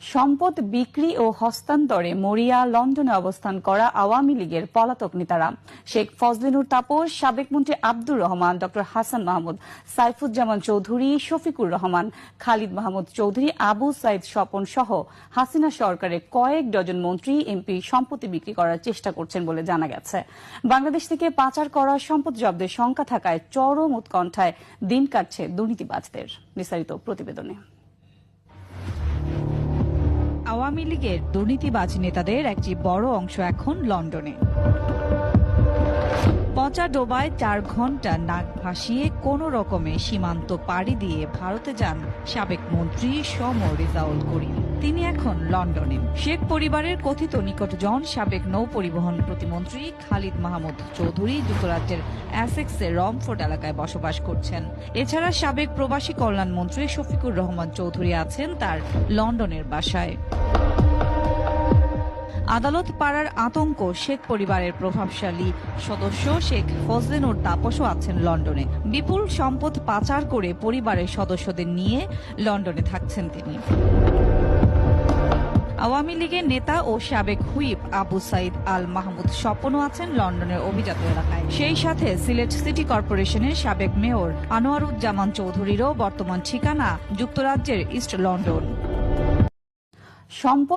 সম্পদ বিক্রি ও হস্তান্তরে মরিয়া লন্ডনে অবস্থান করা আওয়ামী লীগের পলাতক নেতারা শেখ ফজলিনুর তাপস, সাবেক মন্ত্রী আব্দুর রহমান, ডক্টর হাসান মাহমুদ, সাইফুজ্জামান চৌধুরী, শফিকুর রহমান, খালিদ মাহমুদ চৌধুরী, আবু সাইদ স্বপন সহ হাসিনা সরকারের কয়েক ডজন মন্ত্রী এমপি সম্পত্তি বিক্রি করার চেষ্টা করছেন বলে জানা গেছে। বাংলাদেশ থেকে পাচার করা সম্পদ জব্দের শঙ্কা থাকায় চরম উৎকণ্ঠায় দিন কাটছে দুর্নীতিবাজদের। বিস্তারিত প্রতিবেদনে। আওয়ামী লীগের দুর্নীতিবাজ নেতাদের একটি বড় অংশ এখন লন্ডনে। পচা ডোবায় 4 ঘন্টা নাক ভাসিয়ে কোন রকমে সীমান্ত পাড়ি দিয়ে ভারতে যান সাবেক মন্ত্রী সম রেজাউল করিম। তিনি এখন লন্ডনে। শেখ পরিবারের কথিত নিকটজন সাবেক নৌ পরিবহন প্রতিমন্ত্রী খালিদ মাহমুদ চৌধুরী যুক্তরাজ্যের অ্যাসেক্সের রমফোর্ড এলাকায় বসবাস করছেন। এছাড়া সাবেক প্রবাসী কল্যাণ মন্ত্রী শফিকুর রহমান চৌধুরী আছেন তার লন্ডনের বাসায়। আদালত পাড়ার আতঙ্ক শেখ পরিবারের প্রভাবশালী সদস্য শেখ ফজলিনুর তাপসও আছেন লন্ডনে। বিপুল সম্পদ পাচার করে পরিবারের সদস্যদের নিয়ে লন্ডনে থাকছেন তিনি। আওয়ামী লীগের নেতা ও সাবেক হুইপ আবু সাইদ আল মাহমুদ স্বপনও আছেন লন্ডনের অভিজাত এলাকায়। সেই সাথে সিলেট সিটি কর্পোরেশনের সাবেক মেয়র আনোয়ারুজ্জামান চৌধুরীরও বর্তমান ঠিকানা যুক্তরাজ্যের ইস্ট লন্ডন।